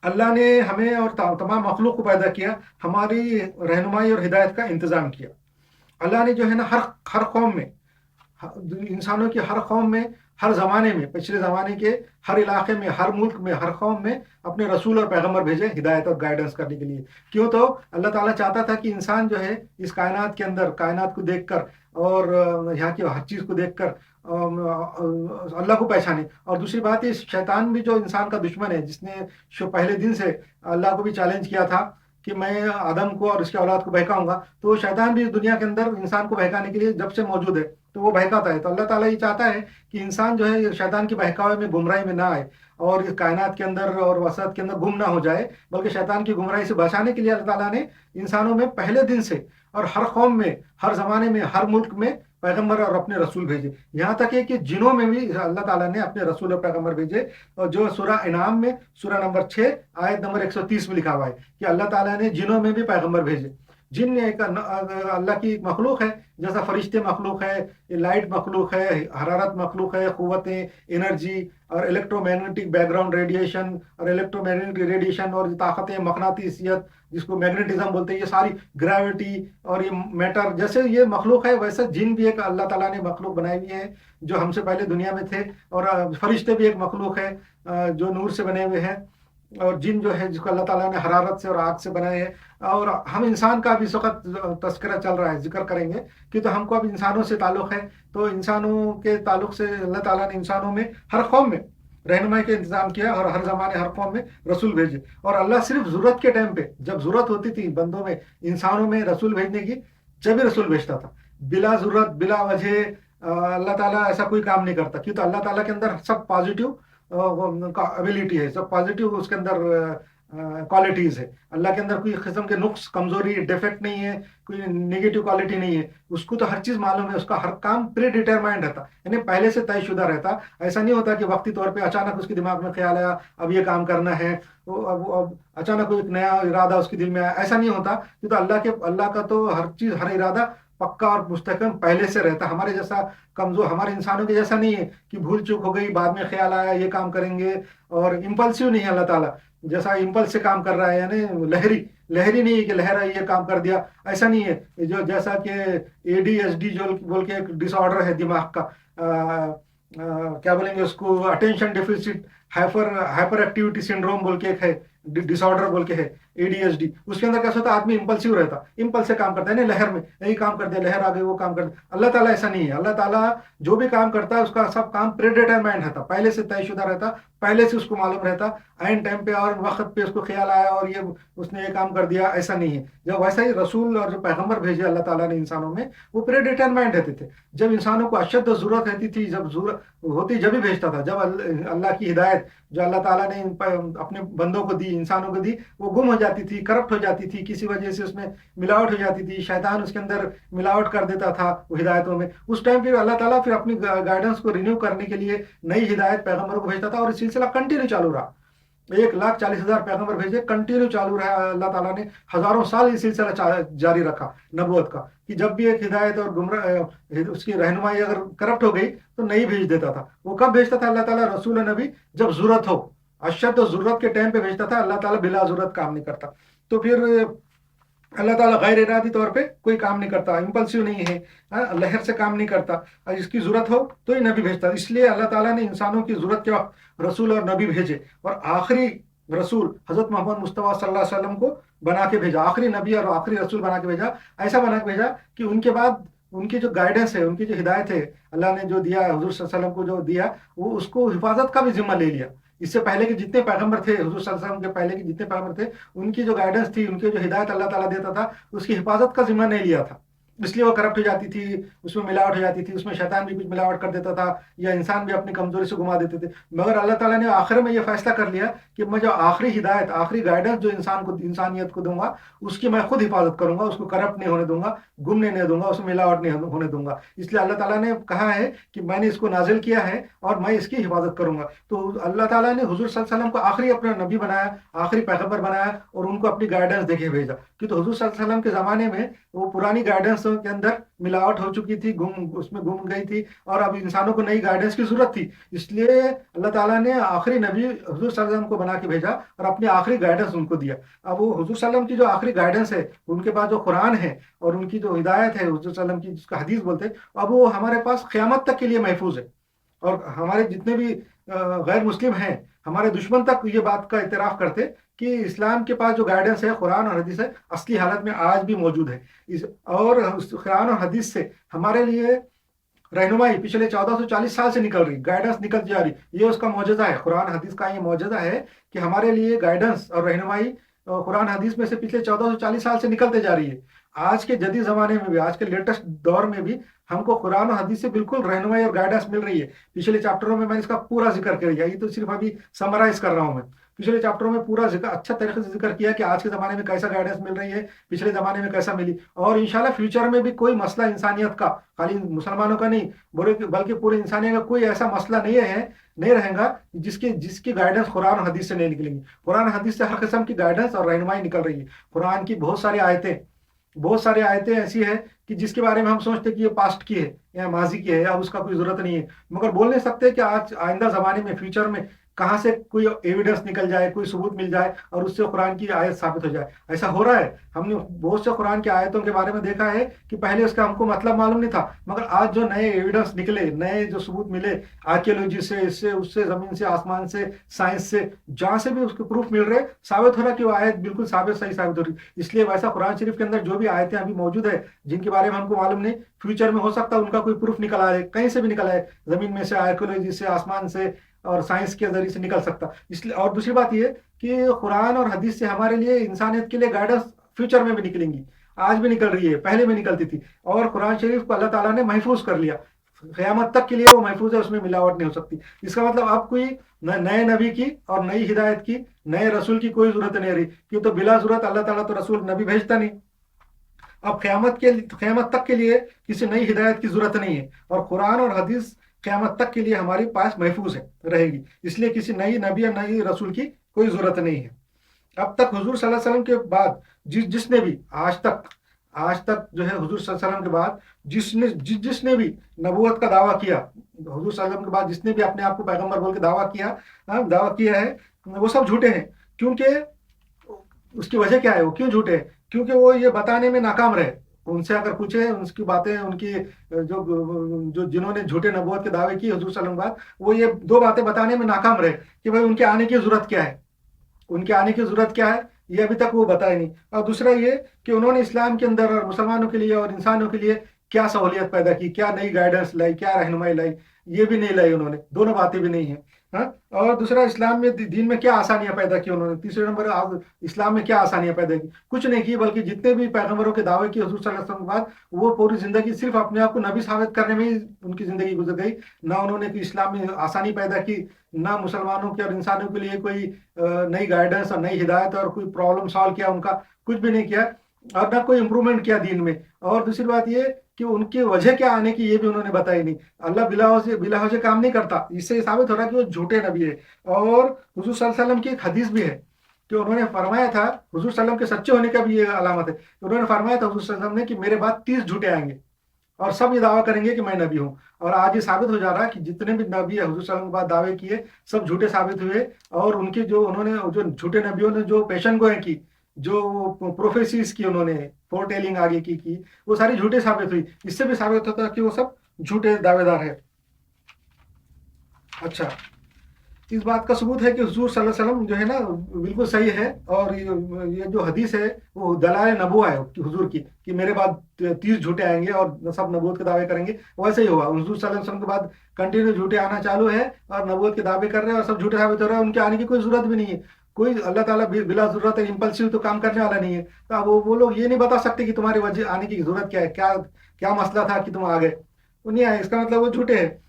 اللہ نے ہمیں اور تمام مخلوق کو پیدا کیا، ہماری رہنمائی اور ہدایت کا انتظام کیا۔ اللہ نے جو ہے نا ہر قوم میں، انسانوں کی ہر قوم میں، ہر زمانے میں، پچھلے زمانے کے ہر علاقے میں، ہر ملک میں، ہر قوم میں اپنے رسول اور پیغمبر بھیجے ہدایت اور گائیڈنس کرنے کے لیے۔ کیوں؟ تو اللہ تعالیٰ چاہتا تھا کہ انسان جو ہے اس کائنات کے اندر، کائنات کو دیکھ کر اور یہاں کی ہر چیز کو دیکھ کر اللہ کو پہچانے۔ اور دوسری بات یہ، شیطان بھی جو انسان کا دشمن ہے، جس نے پہلے دن سے اللہ کو بھی چیلنج کیا تھا کہ میں آدم کو اور اس کے اولاد کو بہکاؤں گا، تو شیطان بھی اس دنیا کے اندر انسان کو بہکانے کے لیے جب سے موجود ہے تو وہ بہکاتا ہے۔ تو اللہ تعالیٰ یہ چاہتا ہے کہ انسان جو ہے شیطان کی بہکاوے میں، گمراہی میں نہ آئے اور اس کائنات کے اندر اور وسط کے اندر گم نہ ہو جائے، بلکہ شیطان کی گمراہی سے بچانے کے لیے اللہ تعالیٰ نے انسانوں میں پہلے دن سے اور ہر قوم میں، ہر زمانے میں، ہر ملک میں پیغمبر اور اپنے رسول بھیجے۔ یہاں تک ہے کہ جنوں میں بھی اللہ تعالیٰ نے اپنے رسول اور پیغمبر بھیجے، اور جو سورہ انعام میں سورہ نمبر 6 آیت نمبر 130 میں لکھا ہوا ہے کہ اللہ تعالیٰ نے جنوں میں بھی پیغمبر بھیجے۔ جن ایک اللہ کی ایک مخلوق ہے، جیسا فرشتے مخلوق ہے، لائٹ مخلوق ہے، حرارت مخلوق ہے، قوتیں، انرجی اور electro magnetic back ground radiation اور الیکٹرو میگنیٹک ریڈیشن اور طاقتیں، مغناطیسیت جس کو میگنیٹزم بولتے ہیں، یہ ساری گریوٹی اور یہ میٹر، جیسے یہ مخلوق ہے ویسے جن بھی ایک اللہ تعالیٰ نے مخلوق بنائی ہوئی ہے جو ہم سے پہلے دنیا میں تھے۔ اور فرشتے بھی ایک مخلوق ہے جو نور سے بنے ہوئے ہیں، اور جن جو ہے جس کو اللہ تعالیٰ نے حرارت سے اور آگ سے بنائے ہیں۔ اور ہم انسان کا بھی اس وقت تذکرہ چل رہا ہے، ذکر کریں گے کہ تو ہم کو اب انسانوں سے تعلق ہے، تو انسانوں کے تعلق سے اللہ تعالیٰ نے انسانوں میں ہر قوم میں رہنمائی کا انتظام کیا اور ہر زمانے ہر قوم میں رسول بھیجے۔ اور اللہ صرف ضرورت کے ٹائم پہ، جب ضرورت ہوتی تھی بندوں میں، انسانوں میں رسول بھیجنے کی، جب ہی رسول بھیجتا تھا۔ بلا ضرورت، بلا وجہ اللہ تعالیٰ ایسا کوئی کام نہیں کرتا، کیوں؟ تو اللہ تعالیٰ کے اندر سب پازیٹیو ابیلٹی ہے، سب پازیٹیو اس کے اندر کوالٹیز ہے۔ اللہ کے اندر کوئی قسم کے نقص، کمزوری، ڈیفیکٹ نہیں ہے، کوئی نیگیٹو کوالٹی نہیں ہے۔ اس کو تو ہر چیز معلوم ہے، اس کا ہر کام پری ڈیٹرمائنڈ رہتا، یعنی پہلے سے طے شدہ رہتا۔ ایسا نہیں ہوتا کہ وقتی طور پہ اچانک اس کے دماغ میں خیال آیا اب یہ کام کرنا ہے، اب اچانک کوئی ایک نیا ارادہ اس کے دل میں آیا، ایسا نہیں ہوتا۔ تو اللہ کا تو ہر چیز، ہر ارادہ پکا اور مستحکم پہلے سے رہتا۔ ہمارے جیسا کمزور، ہمارے انسانوں کے جیسا نہیں ہے کہ بھول چوک ہو گئی، بعد میں خیال آیا یہ کام کریں گے، اور امپلسیو نہیں ہے اللہ تعالیٰ، جیسا امپلس سے کام کر رہا ہے، یعنی لہری نہیں ہے کہ لہر آئی یہ کام کر دیا، ایسا نہیں ہے۔ جو جیسا کہ اے ڈی ایس ڈی جو بول کے ایک ڈس آرڈر ہے دماغ کا، کیا بولیں گے اس کو، attention deficit hyper activity syndrome بول کے ایک ہے، ڈس آرڈر بول کے ہے، اے ڈی ایس ڈی۔ اس کے اندر کیسا ہوتا ہے، آدمی امپلسیو رہتا، امپلس سے کام کرتا ہے، نہیں لہر میں یہی کام کر دیا، لہر آ گئی وہ کام کر دیا۔ اللہ تعالیٰ ایسا نہیں ہے، اللہ تعالیٰ جو بھی کام کرتا ہے اس کا سب کام پری ڈیٹرمائنڈ رہتا، پہلے سے طے شدہ رہتا، پہلے سے اس کو معلوم رہتا، عین ٹائم پہ اور وقت پہ اس کو خیال آیا اور یہ اس نے یہ کام کر دیا، ایسا نہیں ہے۔ جب ویسا ہی رسول اور جو پیغمبر بھیجے اللہ تعالیٰ نے انسانوں میں، وہ پری ڈیٹرمائنڈ رہتے تھے۔ جب انسانوں کو اشد ضرورت رہتی تھی، جب ضرورت ہوتی جب ہی بھیجتا تھا۔ جب اللہ کی ہدایت جو اللہ تعالیٰ نے اپنے بندوں کو دی، انسانوں کو دی، وہ گم ہو جاتی تھی، کرپٹ ہو جاتی تھی، کسی وجہ سے اس میں ملاوٹ ہو جاتی تھی، شیطان اس کے اندر ملاوٹ کر دیتا تھا وہ ہدایتوں میں۔ اس ٹائم پہ اللہ تعالیٰ پھر اپنی گائیڈنس کو رینیو کرنے کے لیے نئی ہدایت پیغمبروں کو بھیجتا تھا، اور یہ سلسلہ کنٹینیو چالو رہا۔ 1,40,000 پیغمبر بھیجے، کنٹینیو چالو رہا۔ اللہ تعالیٰ نے ہزاروں سال یہ سلسلہ جاری رکھا نبوت کا، کہ جب بھی ایک ہدایت اور گمراہ اس کی رہنمائی اگر کرپٹ ہو گئی تو نہیں بھیج دیتا تھا۔ وہ کب بھیجتا تھا اللہ تعالیٰ رسول و نبی؟ جب ضرورت ہو، اشد و ضرورت کے ٹائم پہ بھیجتا تھا۔ اللہ تعالیٰ بلا ضرورت کام نہیں کرتا۔ تو پھر اللہ تعالیٰ غیر ارادی طور پہ کوئی کام نہیں کرتا، امپلسیو نہیں ہے، لہر سے کام نہیں کرتا، اور اس کی ضرورت ہو تو ہی نبی بھیجتا۔ اس لیے اللہ تعالیٰ نے انسانوں کی ضرورت کے وقت رسول اور نبی بھیجے، اور آخری رسول حضرت محمد مصطفیٰ صلی اللہ علیہ وسلم کو بنا کے بھیجا، آخری نبی اور آخری رسول بنا کے بھیجا۔ ایسا بنا کے بھیجا کہ ان کے بعد ان کی جو گائیڈنس ہے، ان کی جو ہدایت ہے، اللہ نے جو دیا ہے، حضور صلی اللہ علیہ وسلم کو جو دیا، وہ اس کو حفاظت کا بھی ذمہ لے لیا۔ اس سے پہلے کے جتنے پیغمبر تھے، حضور صلی اللہ علیہ وسلم کے پہلے کے جتنے پیغمبر تھے، ان کی جو گائیڈنس تھی، ان کی جو ہدایت اللہ تعالیٰ دیتا تھا، اس کی حفاظت کا ذمہ نہیں لیا تھا۔ اس لیے وہ کرپٹ ہو جاتی تھی، اس میں ملاوٹ ہو جاتی تھی، اس میں شیطان بھی کچھ ملاوٹ کر دیتا تھا، یا انسان بھی اپنی کمزوری سے گما دیتے تھے۔ مگر اللہ تعالیٰ نے آخر میں یہ فیصلہ کر لیا کہ میں جو آخری ہدایت، آخری گائیڈنس جو انسانیت کو دوں گا، اس کی میں خود حفاظت کروں گا، اس کو کرپٹ نہیں ہونے دوں گا، گمنے نہیں دوں گا، اس میں ملاوٹ نہیں ہونے دوں گا۔ اس لیے اللہ تعالیٰ نے کہا ہے کہ میں نے اس کو نازل کیا ہے اور میں اس کی حفاظت کروں گا۔ تو اللہ تعالیٰ نے حضور صلی اللہ علیہ وسلم کو آخری اپنا نبی بنایا، آخری پیغمبر بنایا، اور ان کو اپنی گائیڈنس دے کے بھیجا۔ کہ تو حضور صلی اللہ علیہ وسلم کے زمانے میں वो पुरानी गाइडेंस के अंदर मिलावट हो चुकी थी, उसमें गुम गई थी, और अब इंसानों को नई गाइडेंस की जरूरत थी। इसलिए अल्लाह ताला ने आखिरी नबी हुजूर सल्लल्लाहु अलैहि वसल्लम को बना के भेजा और अपनी आखिरी गाइडेंस उनको दिया। अब वो हुजूर सल्लल्लाहु अलैहि वसल्लम की जो आखिरी गाइडेंस है, उनके पास जो कुरान है और उनकी जो हिदायत है हुजूर सल्लल्लाहु अलैहि वसल्लम की, जिसको हदीस बोलते हैं, अब वो हमारे पास क़यामत तक के लिए महफूज है। और हमारे जितने भी गैर मुस्लिम हैं, हमारे दुश्मन तक ये बात का इतराफ़ करते कि इस्लाम के पास जो गाइडेंस है, कुरान और हदीस है, असली हालत में आज भी मौजूद है। और उस कुरान और हदीस से हमारे लिए रहनुमाई पिछले 1440 साल से निकल रही, गाइडेंस निकलती जा रही। ये उसका मौजज़ा है, कुरान हदीस का ये मौजज़ा है कि हमारे लिए गाइडेंस और रहनुमाई कुरान हदीस में से पिछले 1440 साल से निकलते जा रही है। आज के जदीद ज़माने में भी, आज के लेटेस्ट दौर में भी हमको कुरान और हदीस से बिल्कुल रहनुमाई और गाइडेंस मिल रही है। पिछले चैप्टरों में मैंने इसका पूरा जिक्र कर दिया, ये तो सिर्फ अभी समराइज कर रहा हूँ मैं। पिछले चैप्टरों में पूरा जिक्र, अच्छा तरीके से जिक्र किया कि आज के ज़माने में कैसा गाइडेंस मिल रही है, पिछले ज़माने में कैसा मिली, और इंशाल्लाह फ्यूचर में भी कोई मसला इंसानियत का, खाली मुसलमानों का नहीं बल्कि पूरे इंसानियत का कोई ऐसा मसला नहीं रहेगा जिसकी गाइडेंस कुरान और हदीस से नहीं निकलेंगी। कुरान और हदीस से हर किस्म की गाइडेंस और रहनुमाई निकल रही है। कुरान की बहुत सारी आयतें ऐसी है कि जिसके बारे में हम सोचते हैं कि ये पास्ट की है या माजी की है, या उसका कोई ज़रूरत नहीं है, मगर बोल नहीं सकते कि आज आइंदा ज़माने में, फ्यूचर में कहाँ से कोई एविडेंस निकल जाए, कोई सबूत मिल जाए और उससे कुरान की आयत साबित हो जाए। ऐसा हो रहा है। हमने बहुत से कुरान की आयतों के बारे में देखा है कि पहले उसका हमको मतलब मालूम नहीं था, मगर आज जो नए एविडेंस निकले, नए जो सबूत मिले, आर्कियोलॉजी से, इससे उससे, ज़मीन से, आसमान से, साइंस से, जहाँ से भी उसके प्रूफ मिल रहे, साबित हो रहा कि वो आयत बिल्कुल सही साबित हो रही। इसलिए वैसा कुरान शरीफ के अंदर जो भी आयतें अभी मौजूद है, जिनके बारे में हमको मालूम नहीं, फ्यूचर में हो सकता है उनका कोई प्रूफ निकल आए, कहीं से भी निकल आए, ज़मीन में से, आर्कियोलॉजी से, आसमान से और साइंस के जरिए से निकल सकता। इसलिए, और दूसरी बात ये कि कुरान और हदीस से हमारे लिए, इंसानियत के लिए गाइडेंस फ्यूचर में भी निकलेंगी, आज भी निकल रही है, पहले भी निकलती थी। और कुरान शरीफ को अल्लाह ताला ने महफूज कर लिया, क़यामत तक के लिए वो महफूज है, उसमें मिलावट नहीं हो सकती। इसका मतलब अब कोई नए नबी की और नई हिदायत की, नए रसूल की कोई जरूरत नहीं रही, क्यों तो बिला जरूरत अल्लाह ताला तो रसूल नबी भेजता नहीं। अब क़यामत तक के लिए किसी नई हिदायत की जरूरत नहीं है, और कुरान और हदीस क़यामत तक के लिए हमारे पास महफूज है, रहेगी। इसलिए किसी नई नबी या नई रसूल की कोई जरूरत नहीं है। अब तक हुजूर सल्लल्लाहु अलैहि वसल्लम के बाद जिसने भी आज तक जो है, हुजूर सल्लल्लाहु अलैहि वसल्लम के बाद जिसने भी नबूवत का दावा किया, हुजूर सल्लल्लाहु अलैहि वसल्लम के बाद जिसने भी अपने आप को पैगंबर बोल के दावा किया है, वो सब झूठे हैं। क्योंकि उसकी वजह क्या है, वो क्यों झूठे हैं? क्योंकि वो ये बताने में नाकाम रहे। उनसे अगर पूछे, उनकी बातें, उनकी जो जिन्होंने झूठे नबूवत के दावे किए हुजूर सल्लल्लाहु अलैहि वसल्लम के बाद, वो ये दो बातें बताने में नाकाम रहे कि भाई उनके आने की जरूरत क्या है, ये अभी तक वो बताए नहीं। और दूसरा ये कि उन्होंने इस्लाम के अंदर और मुसलमानों के लिए और इंसानों के लिए क्या सहूलियत पैदा की, क्या नई गाइडेंस लाई, क्या रहनुमाई लाई, ये भी नहीं लाई उन्होंने, दोनों बातें भी नहीं है। हाँ, और दूसरा, इस्लाम में, दीन में क्या आसानियां पैदा की उन्होंने। तीसरे नंबर, इस्लाम में क्या आसानियां पैदा की? कुछ नहीं की, बल्कि जितने भी पैगंबरों के दावे किए हुजूर सल्लल्लाहु अलैहि वसल्लम के बाद, वो पूरी जिंदगी सिर्फ अपने आप को नबी साबित करने में ही उनकी जिंदगी गुजर गई। ना उन्होंने इस्लाम में आसानी पैदा की, ना मुसलमानों के और इंसानों के लिए कोई नई गाइडेंस और नई हिदायत और कोई प्रॉब्लम सॉल्व किया, उनका कुछ भी नहीं किया, और ना कोई इंप्रूवमेंट किया दीन में। और दूसरी बात ये कि उनकी वजह क्या आने की, ये भी उन्होंने बताई नहीं। अल्लाह बिला वजह काम नहीं करता। इससे साबित हो रहा है कि वो झूठे नबी है। और हुजूर सल्लल्लाहु अलैहि वसल्लम की एक हदीस भी है कि उन्होंने फरमाया था, हुजूर सल्लल्लाहु अलैहि वसल्लम के सच्चे होने का भी ये अलामत है। उन्होंने फरमाया था हुजूर सल्लल्लाहु अलैहि वसल्लम ने कि मेरे बाद 30 झूठे आएंगे और सब ये दावा करेंगे कि मैं नबी हूँ। और आज ये साबित हो जा रहा है कि जितने भी नबी है हुजूर सल्लल्लाहु अलैहि वसल्लम के बाद दावे किए, सब झूठे साबित हुए। और उनके जो झूठे नबियों ने जो पेशन गोएं की, जो प्रोफेसीज की, उन्होंने फोरटेलिंग आगे की, वो सारी झूठे साबित हुई। इससे भी साबित होता है कि वो सब झूठे दावेदार है। अच्छा, इस बात का सबूत है कि हुजूर सल्लल्लाहु अलैहि वसल्लम जो है ना, बिल्कुल सही है। और ये जो हदीस है वो दलाल नबुवा है कि हुजूर की, कि मेरे बाद 30 झूठे आएंगे और सब नबूवत के दावे करेंगे। वैसे ही हुआ, हुजूर सल्लल्लाहु अलैहि वसल्लम के बाद कंटिन्यू झूठे आना चालू है और नबूवत के दावे कर रहे हैं और सब झूठे साबित हो रहे हैं। उनके आने की कोई जरूरत भी नहीं है। कोई, अल्लाह ताला बिला जरूरत है इम्पल्सिव तो काम करने वाला नहीं है। तो अब वो लोग ये नहीं बता सकते कि तुम्हारी वजह आने की जरूरत क्या है, क्या क्या मसला था कि तुम आ गए। वो नहीं आए, इसका मतलब वो झूठे हैं।